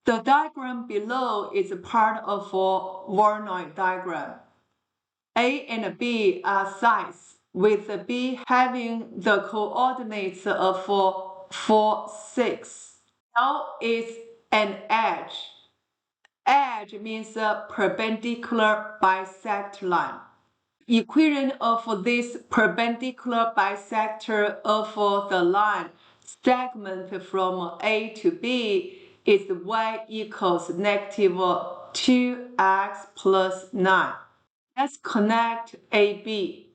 The diagram below is part of a Voronoi diagram. A and B are sides, with B having the coordinates of 4, 6. L is an edge. Edge means a perpendicular bisect line. Equation of this perpendicular bisector of the line segment from A to B is y equals negative 2x plus 9. Let's connect AB.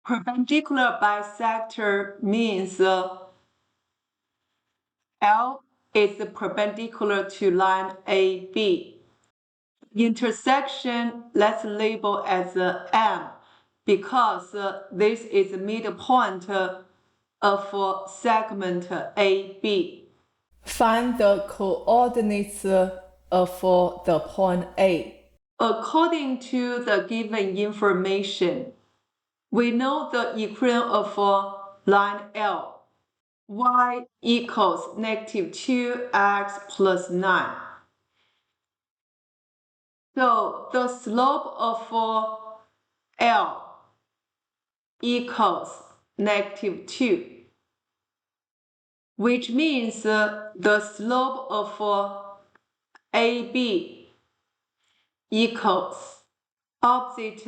Perpendicular bisector means L is perpendicular to line AB. Intersection, let's label as M, because this is the midpoint of segment AB. Find the coordinates of the point A. According to the given information, we know the equation of line L. Y equals negative 2x plus 9. So the slope of L equals negative 2, which means the slope of AB equals opposite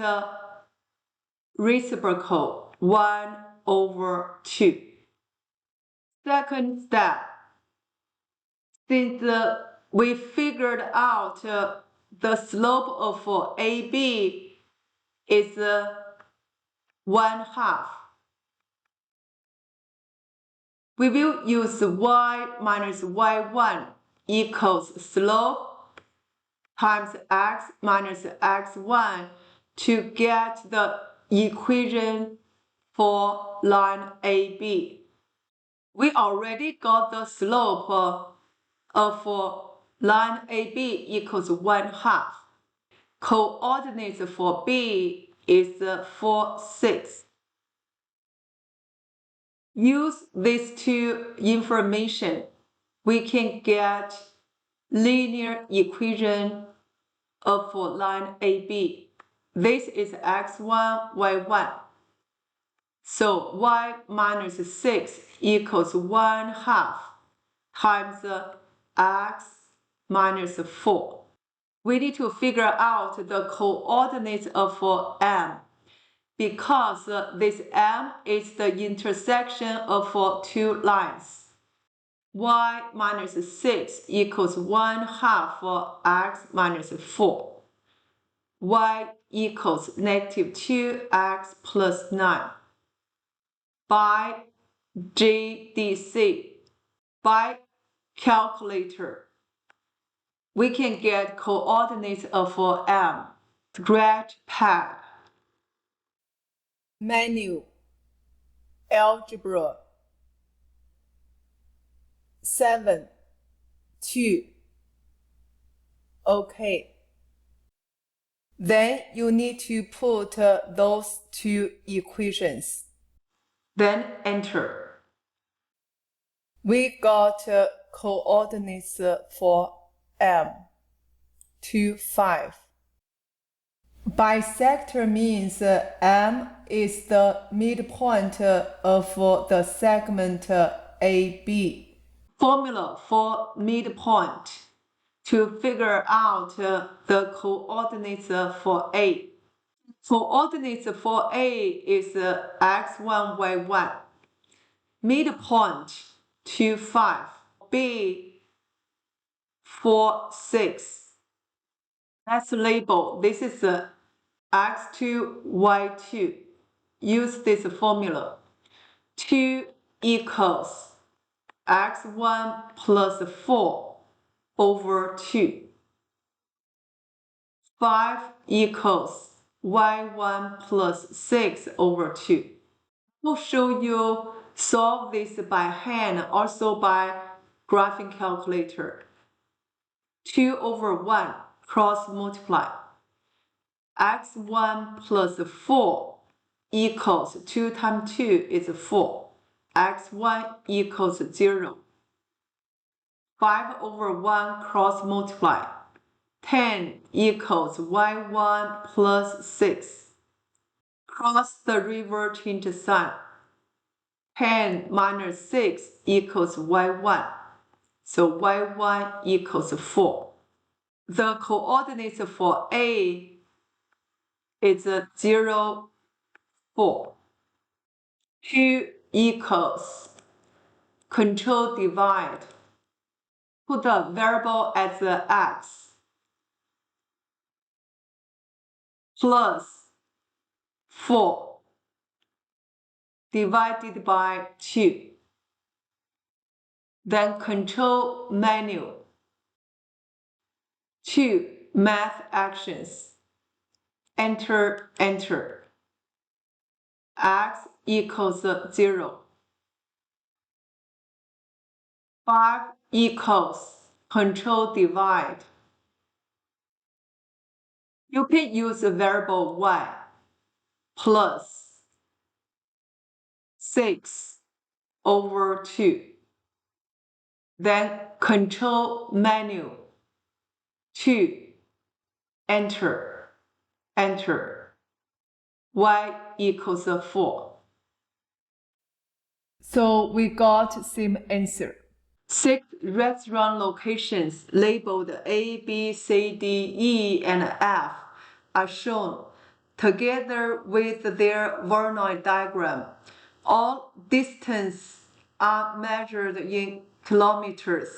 reciprocal 1 over 2. Second step, since we figured out the slope of AB is 1/2. We will use y minus y1 equals slope times x minus x1 to get the equation for line AB. We already got the slope of line AB equals 1/2. Coordinates for B is 4, 6. Use these two information, we can get linear equation of line AB. This is x1, y1. So y minus 6 equals 1/2 times x minus 4. We need to figure out the coordinates of M, because this M is the intersection of two lines. Y minus 6 equals 1/2 x minus 4. Y equals negative 2x plus 9. By GDC, by calculator, we can get coordinates of M. Scratch pad. Menu. Algebra. 7, 2. OK. Then you need to put those two equations. Then enter. We got coordinates for M, 2, 5. Bisector means M is the midpoint of the segment AB. Formula for midpoint to figure out the coordinates for A. Coordinates for A is x1, y1. Midpoint 2, 5. B 4, 6. Let's label. This is x2, y2. Use this formula. 2 equals x1 plus 4 over 2. 5 equals y1 plus 6 over 2. We'll show you solve this by hand, also by graphing calculator. 2 over 1 cross multiply. x1 plus 4 equals 2 times 2 is 4. x1 equals 0. 5 over 1 cross multiply. 10 equals y1 plus 6. Cross the reverting sign. 10 minus 6 equals y1. So y1 equals 4. The coordinates for A is 0, 4. 2 equals control divide. Put the variable as x plus 4 divided by 2. Then control menu. 2 math actions. Enter, enter. X equals 0. 5 equals control divide. You can use a variable y plus 6 over 2. Then control menu. 2. Enter, enter. Y equals 4. So we got same answer. 6 restaurant locations labeled A, B, C, D, E, and F are shown together with their Voronoi diagram. All distances are measured in kilometers.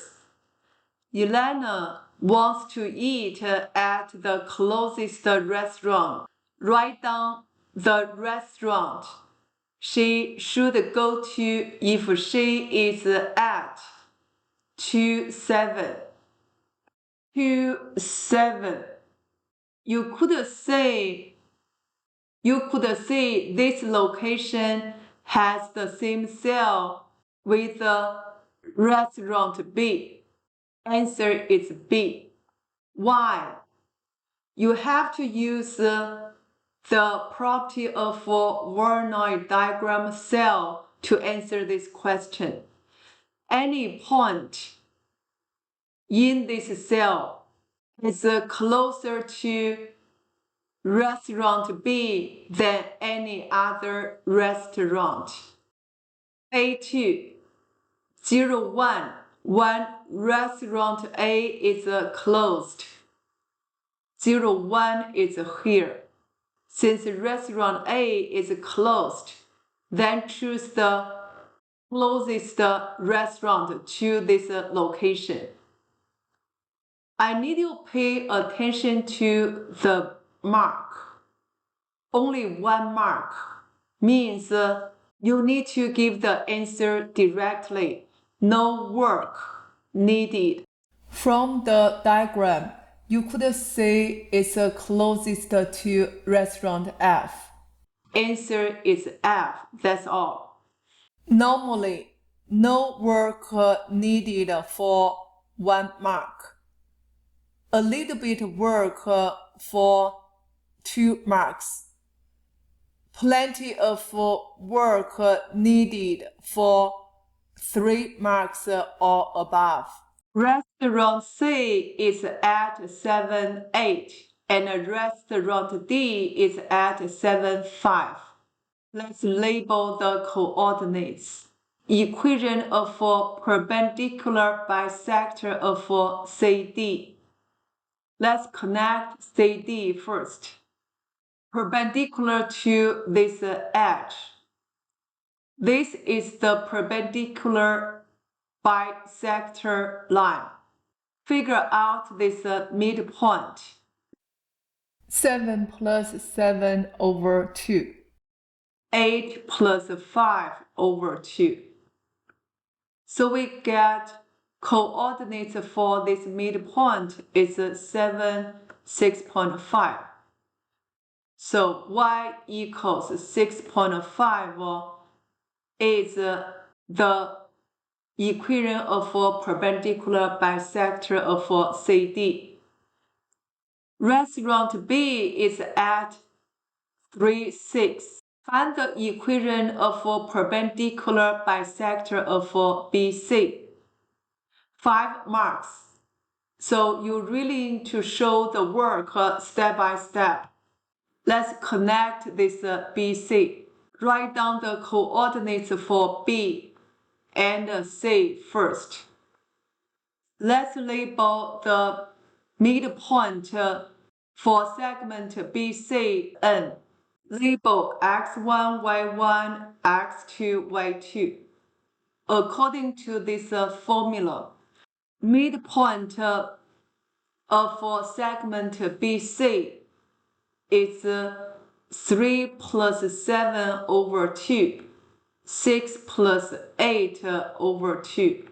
Elena wants to eat at the closest restaurant. Write down the restaurant she should go to if she is at 27. 27. You could say this location has the same cell with the restaurant B. Answer is B. Why? You have to use the property of Voronoi diagram cell to answer this question. Any point in this cell is closer to restaurant B than any other restaurant. A2, 0, 1, when restaurant A is closed. 0, 1 is here. Since restaurant A is closed, then choose the closest restaurant to this location. I need you to pay attention to the mark. Only one mark means you need to give the answer directly. No work needed. From the diagram, you could say it's closest to restaurant F. Answer is F, that's all. Normally, no work needed for 1 mark. A little bit work for 2 marks. Plenty of work needed for 3 marks or above. Restaurant C is at 7, 8, and restaurant D is at 7, 5. Let's label the coordinates. Equation of perpendicular bisector of CD. Let's connect CD first. Perpendicular to this edge. This is the perpendicular bisector line. Figure out this midpoint. 7 plus 7 over 2. 8 plus 5 over 2. So we get coordinates for this midpoint is 7, 6.5. So y equals 6.5 is the equation of perpendicular bisector of CD. Restaurant B is at 3, 6. Find the equation of perpendicular bisector of BC. 5 marks. So you really need to show the work step by step. Let's connect this BC. Write down the coordinates for B and C first. Let's label the midpoint for segment BCN. Label x1, y1, x2, y2. According to this formula, midpoint for segment BC is 3 plus 7 over 2, 6 plus 8 over 2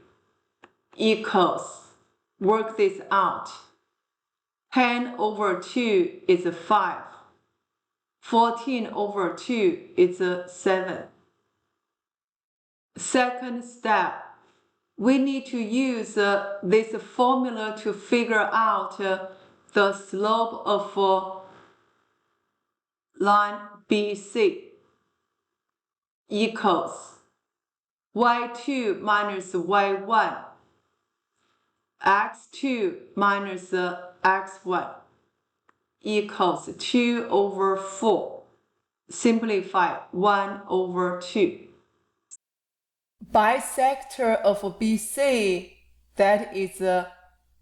equals, work this out, 10 over 2 is 5, 14 over 2 is 7. Second step, we need to use this formula to figure out the slope of line BC equals y2 minus y1, x2 minus x1 equals 2 over 4. Simplify 1 over 2. Bisector of BC, that is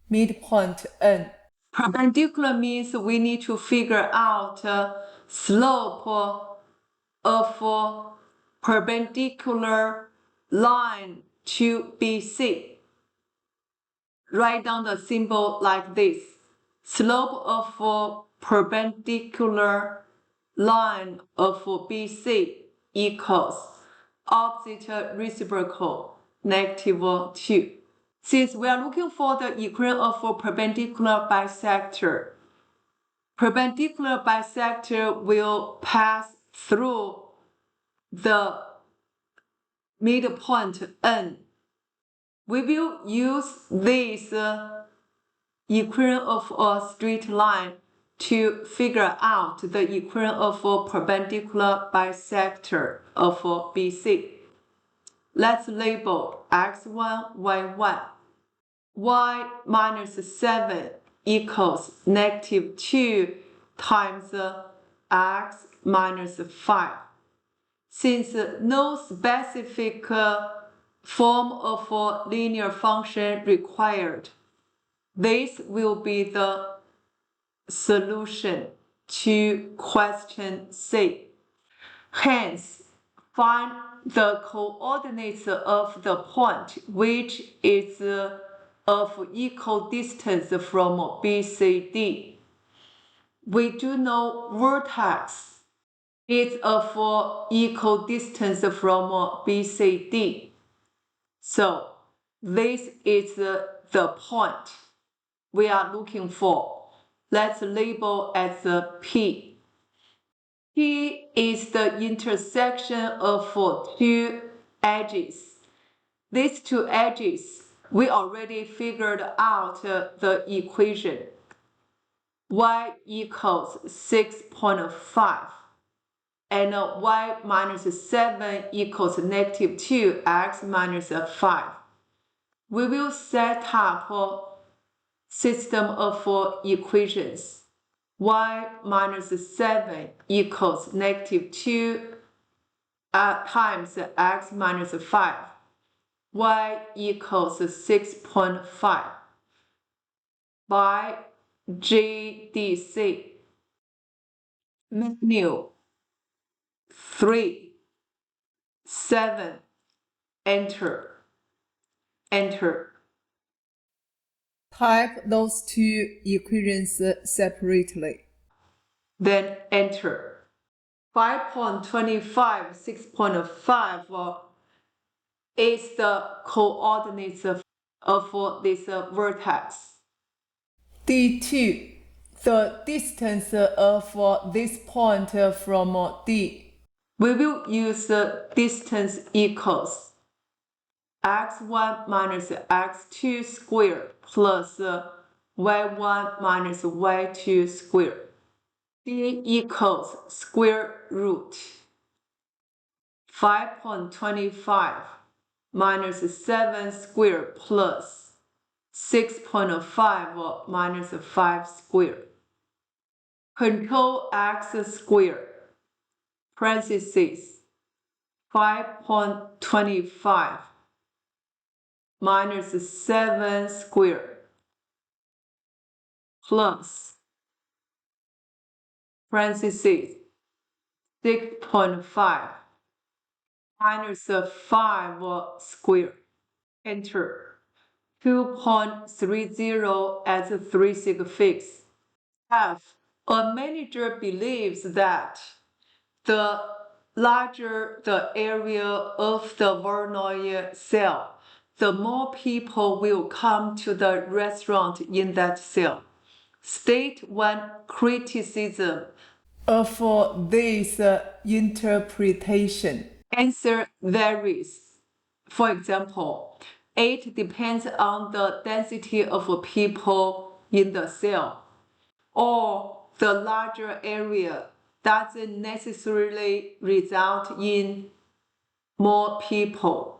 midpoint N. Perpendicular means we need to figure out slope of perpendicular line to BC. Write down the symbol like this. Slope of perpendicular line of BC equals opposite reciprocal -2. Since we are looking for the equation of perpendicular bisector, perpendicular bisector will pass through the midpoint N. We will use this equation of a straight line to figure out the equation of perpendicular bisector of BC. Let's label x1, y1. Y minus 7 equals -2 times x minus 5. Since no specific form of linear function required, this will be the solution to question C. Hence, find the coordinates of the point which is of equal distance from BCD. We do know vertex is of equal distance from BCD. So this is the point we are looking for. Let's label as P. P is the intersection of two edges. These two edges, we already figured out the equation. Y equals 6.5 and y minus 7 equals -2, x minus 5. We will set up a system of equations. Y minus 7 equals -2 times x minus 5. Y equals 6.5 by GDC. Menu 3, 7, enter. Type those two equations separately. Then enter. 5.25, 6.5 is the coordinates of this vertex. D2, the distance of this point from D. We will use distance equals x1 minus x2 squared plus y1 minus y2 squared. D equals square root 5.25 minus 7 squared plus 6.5 minus 5 squared. Control x squared, parentheses, 5.25 minus 7 squared plus parentheses 6.5 minus 5 squared. Enter. 2.30 as a 3-sig fix. F. A manager believes that the larger the area of the Voronoi cell, the more people will come to the restaurant in that cell. State one criticism of this interpretation. Answer varies. For example, it depends on the density of people in the cell, or the larger area doesn't necessarily result in more people.